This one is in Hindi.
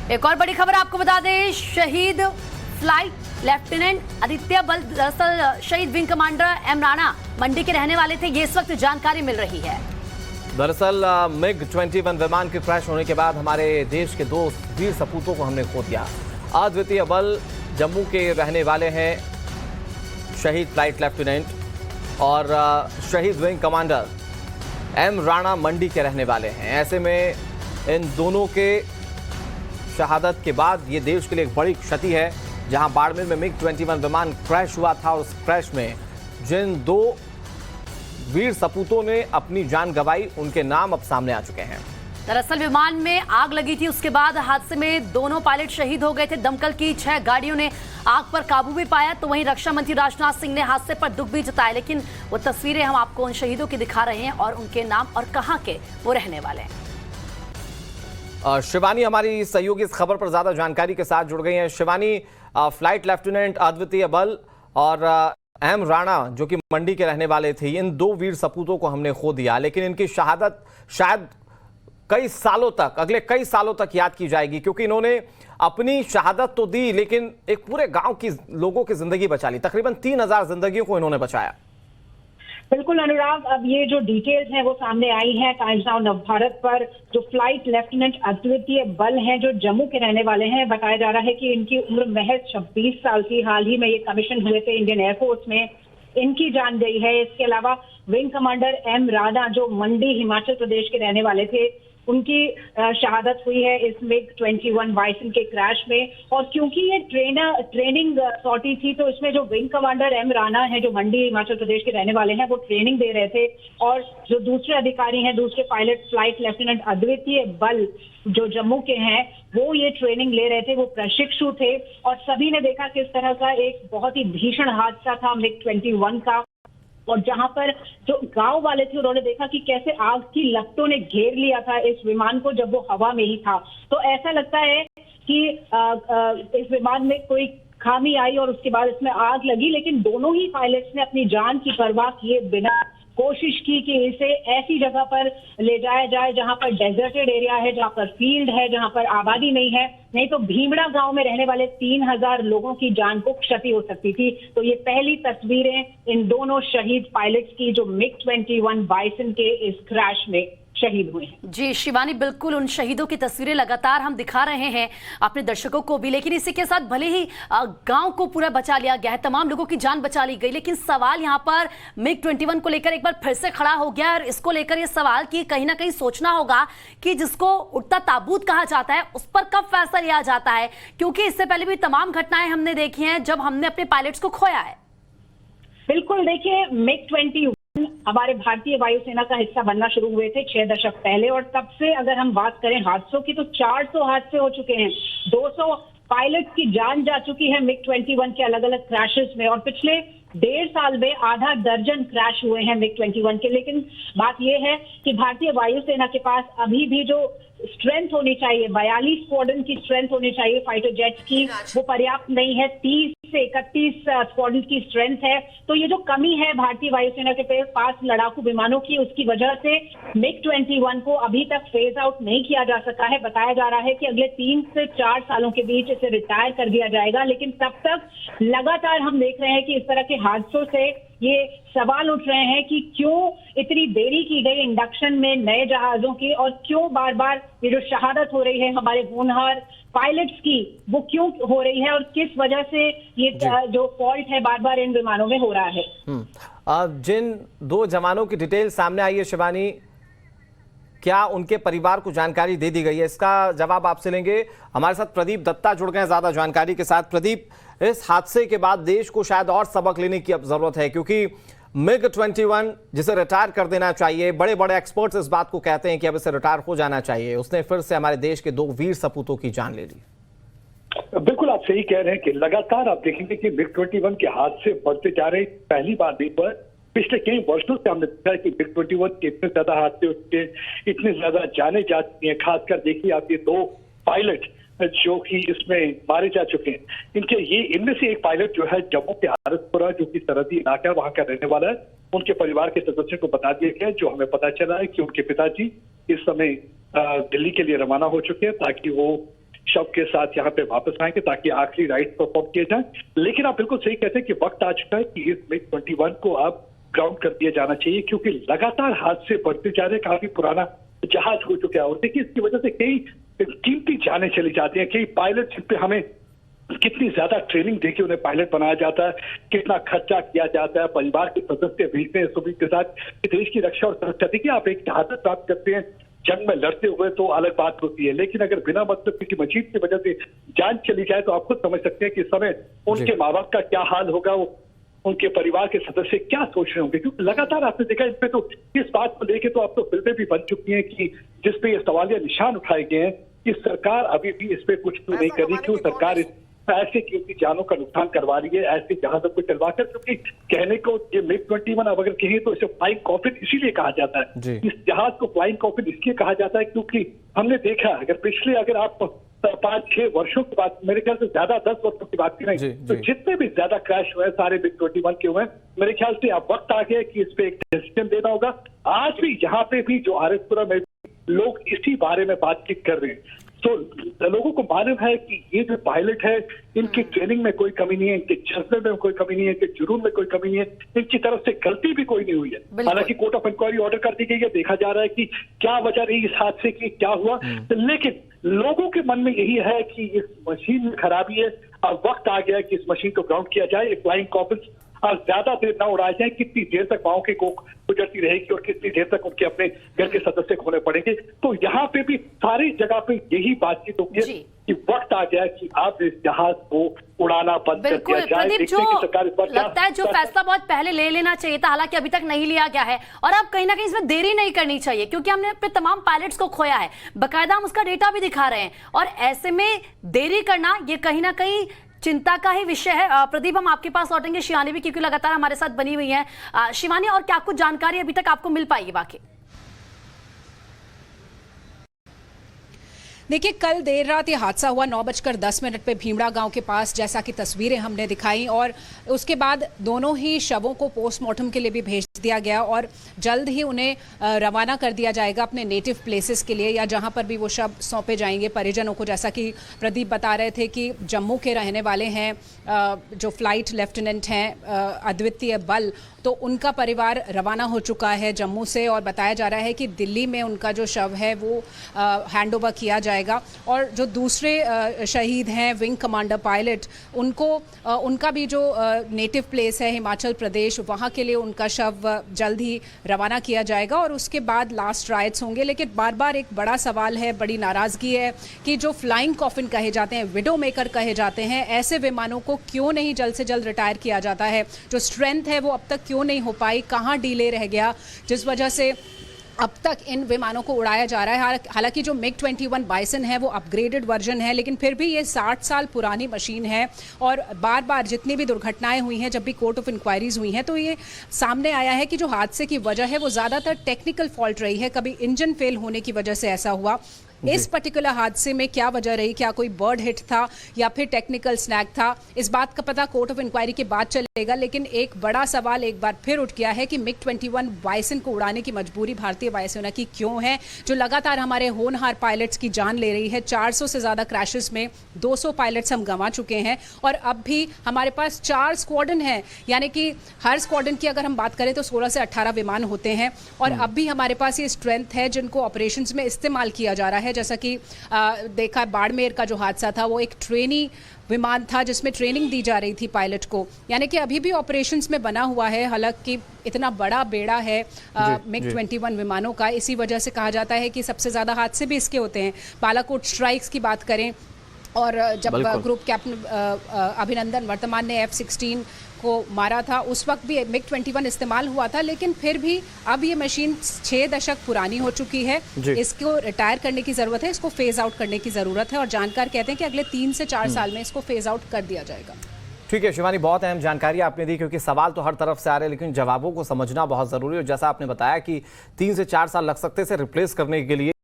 एक और बड़ी खबर आपको बता दें, शहीद फ्लाइट लेफ्टिनेंट आदित्य बल दरअसल शहीद विंग कमांडर एम राणा मंडी के रहने वाले थे। ये इस वक्त जानकारी मिल रही है। दरअसल MiG-21 विमान के क्रैश होने के बाद हमारे देश के 2 वीर सपूतों को हमने खो दिया। अद्वितीय बल जम्मू के रहने वाले हैं शहीद फ्लाइट लेफ्टिनेंट और शहीद विंग कमांडर एम राणा मंडी के रहने वाले हैं। ऐसे में इन दोनों के शहादत के बाद ये देश के लिए एक बड़ी क्षति है। जहां बाड़मेर में MiG-21 विमान क्रैश हुआ था और उस क्रैश में जिन 2 वीर सपूतों ने अपनी जान गंवाई, उनके नाम अब सामने आ चुके हैं। दरअसल विमान में आग लगी थी, उसके बाद हादसे में दोनों पायलट शहीद हो गए थे। दमकल की 6 गाड़ियों ने आग पर काबू भी पाया। तो वहीं रक्षा मंत्री राजनाथ सिंह ने हादसे पर दुख भी जताया, लेकिन वो तस्वीरें हम आपको उन शहीदों की दिखा रहे हैं और उनके नाम और कहां के वो रहने वाले हैं। शिवानी हमारी सहयोगी इस खबर पर ज्यादा जानकारी के साथ जुड़ गई हैं। शिवानी, फ्लाइट लेफ्टिनेंट अद्वितीय बल और एम राणा जो कि मंडी के रहने वाले थे, इन 2 वीर सपूतों को हमने खो दिया, लेकिन इनकी शहादत शायद अगले कई सालों तक याद की जाएगी, क्योंकि इन्होंने अपनी शहादत तो दी लेकिन एक पूरे गांव की लोगों की जिंदगी बचा ली। तकरीबन 3000 जिंदगियों को इन्होंने बचाया। बिल्कुल अनुराग, अब ये जो डिटेल्स हैं वो सामने आई हैं टाइम्स नाउ नवभारत पर। जो फ्लाइट लेफ्टिनेंट अद्वितीय बल हैं जो जम्मू के रहने वाले हैं, बताया जा रहा है कि इनकी उम्र महज 26 साल की। हाल ही में ये कमीशन हुए थे इंडियन एयरफोर्स में, इनकी जान गई है। इसके अलावा विंग कमांडर एम राणा जो मंडी हिमाचल प्रदेश के रहने वाले थे, उनकी शहादत हुई है इस MiG-21 बाइसन के क्रैश में। और क्योंकि ये ट्रेनिंग सॉर्टी थी, तो इसमें जो विंग कमांडर एम राणा है जो मंडी हिमाचल प्रदेश के रहने वाले हैं, वो ट्रेनिंग दे रहे थे। और जो दूसरे अधिकारी हैं, दूसरे पायलट फ्लाइट लेफ्टिनेंट अद्वितीय बल जो जम्मू के हैं, वो ये ट्रेनिंग ले रहे थे, वो प्रशिक्षु थे। और सभी ने देखा किस तरह का एक बहुत ही भीषण हादसा था MiG-21 का। और जहां पर जो गांव वाले थे, उन्होंने देखा कि कैसे आग की लपटों ने घेर लिया था इस विमान को जब वो हवा में ही था। तो ऐसा लगता है कि इस विमान में कोई खामी आई और उसके बाद इसमें आग लगी, लेकिन दोनों ही पायलट्स ने अपनी जान की परवाह किए बिना कोशिश की कि इसे ऐसी जगह पर ले जाया जाए जहां पर डेजर्टेड एरिया है, जहां पर फील्ड है, जहां पर आबादी नहीं है। नहीं तो भीमड़ा गांव में रहने वाले 3000 लोगों की जान को क्षति हो सकती थी। तो ये पहली तस्वीरें इन दोनों शहीद पायलट्स की जो MiG-21 बाइसन के इस क्रैश में शहीद हुए हैं। जी शिवानी, बिल्कुल उन शहीदों की तस्वीरें लगातार हम दिखा रहे हैं अपने दर्शकों को भी, लेकिन इसी के साथ भले ही गांव को पूरा बचा लिया गया है, तमाम लोगों की जान बचा ली गई, लेकिन सवाल यहां पर MiG-21 को लेकर एक बार फिर से खड़ा हो गया। और इसको लेकर ये सवाल कि कहीं ना कहीं सोचना होगा कि जिसको उड़ता ताबूत कहा जाता है उस पर कब फैसला लिया जाता है, क्योंकि इससे पहले भी तमाम घटनाएं हमने देखी हैं जब हमने अपने पायलट्स को खोया है। बिल्कुल, देखिए MiG-21 हमारे भारतीय वायुसेना का हिस्सा बनना शुरू हुए थे 6 दशक पहले, और तब से अगर हम बात करें हादसों की तो 400 हादसे हो चुके हैं। 200 पायलट की जान जा चुकी है MiG-21 के अलग अलग क्रैशेस में, और पिछले 1.5 साल में आधा दर्जन क्रैश हुए हैं MiG-21 के। लेकिन बात यह है कि भारतीय वायुसेना के पास अभी भी जो स्ट्रेंथ होनी चाहिए, 42 स्क्वाड्रन की स्ट्रेंथ होनी चाहिए फाइटर जेट्स की, वो पर्याप्त नहीं है। 30 से 31 स्क्वाड्रन की स्ट्रेंथ है। तो ये जो कमी है भारतीय वायुसेना के पास लड़ाकू विमानों की, उसकी वजह से MiG-21 को अभी तक फेज आउट नहीं किया जा सका है। बताया जा रहा है कि अगले 3 से 4 सालों के बीच इसे रिटायर कर दिया जाएगा, लेकिन तब तक लगातार हम देख रहे हैं कि इस तरह के हादसों से ये सवाल उठ रहे हैं कि क्यों इतनी देरी की गई इंडक्शन में नए जहाजों की, और क्यों बार बार ये जो शहादत हो रही है हमारे होनहार पायलट्स की, वो क्यों हो रही है और किस वजह से ये जो फॉल्ट है बार बार इन विमानों में हो रहा है। जिन 2 जवानों की डिटेल सामने आई है शिवानी, क्या उनके परिवार को जानकारी दे दी गई है? इसका जवाब आपसे लेंगे। हमारे साथ प्रदीप दत्ता जुड़ गए हैं ज्यादा जानकारी के साथ। प्रदीप, इस हादसे के बाद देश को शायद और सबक लेने की अब जरूरत है, क्योंकि MiG-21 जिसे रिटायर कर देना चाहिए, बड़े बड़े एक्सपर्ट्स इस बात को कहते हैं कि अब इसे रिटायर हो जाना चाहिए, उसने फिर से हमारे देश के 2 वीर सपूतों की जान ले ली। बिल्कुल आप सही कह रहे हैं कि लगातार आप देखेंगे कि MiG-21 के हादसे बढ़ते जा रहे हैं। पहली बार नहीं, पर पिछले कई वर्षों से हमने देखा है कि MiG-21 के इतने ज्यादा हादसे होते हैं, इतने ज्यादा जाने जाती हैं। खासकर देखिए आप ये 2 पायलट जो कि इसमें मारे जा चुके हैं, इनमें से एक पायलट जो है जम्मू के आरसपुरा जो कि सरहदी इलाका है वहां का रहने वाला है। उनके परिवार के सदस्यों को बता दिया गया, जो हमें पता चला है कि उनके पिताजी इस समय दिल्ली के लिए रवाना हो चुके हैं ताकि वो शव के साथ यहाँ पे वापस आएंगे ताकि आखिरी राइट परफॉर्म किए जाए। लेकिन आप बिल्कुल सही कहते हैं कि वक्त आ चुका है कि इस MiG-21 को अब ग्राउंड कर दिया जाना चाहिए, क्योंकि लगातार हादसे बढ़ते जा रहे हैं। काफी पुराना जहाज हो चुका है और देखिए इसकी वजह से कई कीमती जानें चली जाती हैं। कई पायलट जिन पे हमें कितनी ज्यादा ट्रेनिंग देके उन्हें पायलट बनाया जाता है, कितना खर्चा किया जाता है, परिवार के सदस्य भेजते हैं सुबह के साथ कि देश की रक्षा और सुरक्षा। देखिए आप एक शहादत प्राप्त करते हैं जंग में लड़ते हुए तो अलग बात होती है, लेकिन अगर बिना मतलब किसी मशीन की वजह से जान चली जाए तो आप खुद समझ सकते हैं कि इस समय उनके माँ बाप का क्या हाल होगा, वो उनके परिवार के सदस्य क्या सोच रहे होंगे। क्योंकि लगातार आपने देखा इसमें तो इस बात को लेके तो अब तो फिल्में भी बन चुकी हैं कि जिसपे ये सवालिया निशान उठाए गए हैं कि सरकार अभी भी इस पे कुछ क्यों नहीं कर रही, क्यों सरकार ऐसे कीमती जानों का नुकसान करवा रही है ऐसे जहाजों को चलवाकर। क्योंकि कहने को ये MiG-21 अब अगर कहें तो इसे फ्लाइंग कॉफिन इसीलिए कहा जाता है। इस जहाज को फ्लाइंग कॉफिन इसलिए कहा जाता है क्योंकि हमने देखा अगर आप 5-6 वर्षों की बात, मेरे ख्याल से ज्यादा 10 वर्षों की बात करें तो जितने भी ज्यादा क्रैश हुए सारे MiG-21 के हुए, मेरे ख्याल से अब वक्त आ गया कि इस पे एक डिसीजन देना होगा। आज भी यहाँ पे भी जो RS-पुरा में लोग इसी बारे में बातचीत कर रहे हैं, तो लोगों को मालूम है कि ये जो पायलट है इनकी ट्रेनिंग में कोई कमी नहीं है, इनके जज्बे में कोई कमी नहीं है, इनके जुनून में कोई कमी नहीं है, इनकी तरफ से गलती भी कोई नहीं हुई है। हालांकि कोर्ट ऑफ इंक्वायरी ऑर्डर कर दी गई है, देखा जा रहा है कि क्या वजह रही इस हादसे की, क्या हुआ। लेकिन लोगों के मन में यही है कि इस मशीन में खराबी है, अब वक्त आ गया है कि इस मशीन को ग्राउंड किया जाए। एक फ्लाइंग कॉफिन और ज्यादा देर ना उड़ाए जाए, कितनी देर तक माओ की कोख गुजरती रहेगी और कितनी देर तक उनके अपने घर के सदस्य खोने पड़ेंगे। तो यहाँ पे भी सारी जगह पे यही बातचीत होती है कि वक्त आ गया कि आप इस जहाज को उड़ाना बंद कर दिया जाए। प्रदीप, जो लगता है जो फैसला बहुत पहले ले लेना चाहिए था, हालांकि अभी तक नहीं लिया गया है, और अब कहीं ना कहीं इसमें देरी नहीं करनी चाहिए क्योंकि हमने अपने तमाम पायलट्स को खोया है, बकायदा हम उसका डेटा भी दिखा रहे हैं, और ऐसे में देरी करना ये कहीं ना कहीं चिंता का ही विषय है। प्रदीप, हम आपके पास लौटेंगे, शिवानी भी क्योंकि लगातार हमारे साथ बनी हुई है। शिवानी, और क्या कुछ जानकारी अभी तक आपको मिल पाई है बाकी? देखिए, कल देर रात ये हादसा हुआ 9:10 पे भीमड़ा गांव के पास, जैसा कि तस्वीरें हमने दिखाई, और उसके बाद दोनों ही शवों को पोस्टमार्टम के लिए भी भेज दिया गया और जल्द ही उन्हें रवाना कर दिया जाएगा अपने नेटिव प्लेसेस के लिए, या जहां पर भी वो शव सौंपे जाएंगे परिजनों को। जैसा कि प्रदीप बता रहे थे कि जम्मू के रहने वाले हैं जो फ्लाइट लेफ्टिनेंट हैं अद्वितीय बल, तो उनका परिवार रवाना हो चुका है जम्मू से, और बताया जा रहा है कि दिल्ली में उनका जो शव है वो हैंड ओवर किया जाएगा। और जो दूसरे शहीद हैं विंग कमांडर पायलट, उनका भी जो नेटिव प्लेस है हिमाचल प्रदेश, वहाँ के लिए उनका शव जल्द ही रवाना किया जाएगा और उसके बाद लास्ट राइट्स होंगे। लेकिन बार बार एक बड़ा सवाल है, बड़ी नाराज़गी है कि जो फ्लाइंग कॉफिन कहे जाते हैं, विडो मेकर कहे जाते हैं, ऐसे विमानों को क्यों नहीं जल्द से जल्द रिटायर किया जाता है। जो स्ट्रेंथ है वो अब तक क्यों नहीं हो पाई, कहाँ डिले रह गया, जिस वजह से अब तक इन विमानों को उड़ाया जा रहा है। हालांकि जो MiG-21 बाइसन है वो अपग्रेडेड वर्जन है, लेकिन फिर भी ये 60 साल पुरानी मशीन है और बार बार जितनी भी दुर्घटनाएं हुई हैं, जब भी कोर्ट ऑफ इंक्वायरीज हुई हैं, तो ये सामने आया है कि जो हादसे की वजह है वो ज़्यादातर टेक्निकल फॉल्ट रही है। कभी इंजन फेल होने की वजह से ऐसा हुआ। इस पर्टिकुलर हादसे में क्या वजह रही, क्या कोई बर्ड हिट था या फिर टेक्निकल स्नैग था, इस बात का पता कोर्ट ऑफ इंक्वायरी के बाद चलेगा। लेकिन एक बड़ा सवाल एक बार फिर उठ गया है कि MiG-21 बाइसन को उड़ाने की मजबूरी भारतीय वायुसेना की क्यों है, जो लगातार हमारे होनहार पायलट्स की जान ले रही है। 400 से ज़्यादा क्रैशेस में 200 पायलट्स हम गंवा चुके हैं और अब भी हमारे पास 4 स्क्वाड्रन हैं, यानी कि हर स्क्वाड्रन की अगर हम बात करें तो 16 से 18 विमान होते हैं और अब भी हमारे पास ये स्ट्रेंथ है जिनको ऑपरेशंस में इस्तेमाल किया जा रहा है। जैसा कि देखा बाड़मेर का जो हादसा था वो एक ट्रेनी विमान था जिसमें ट्रेनिंग दी जा रही थी पायलट को, यानी कि अभी भी ऑपरेशंस में बना हुआ है। हालांकि इतना बड़ा बेड़ा है MiG-21 विमानों का, इसी वजह से कहा जाता है कि सबसे ज़्यादा हादसे भी इसके होते हैं। बालाकोट स्ट्राइक्स की बात करें और जब ग्रुप कैप्टन अभिनंदन वर्तमान ने F-16 को मारा था, उस वक्त भी MiG-21 इस्तेमाल हुआ था, लेकिन फिर भी अब ये मशीन 6 दशक पुरानी हो चुकी है। इसको रिटायर करने की ज़रूरत है, इसको फेज आउट करने की ज़रूरत है और जानकार कहते हैं कि अगले 3 से 4 साल में इसको फेज आउट कर दिया जाएगा। ठीक है शिवानी, बहुत अहम जानकारी आपने दी, क्योंकि सवाल तो हर तरफ से आ रहे हैं लेकिन जवाबों को समझना बहुत ज़रूरी है। और जैसा आपने बताया कि 3 से 4 साल लग सकते हैं इसे रिप्लेस करने के लिए।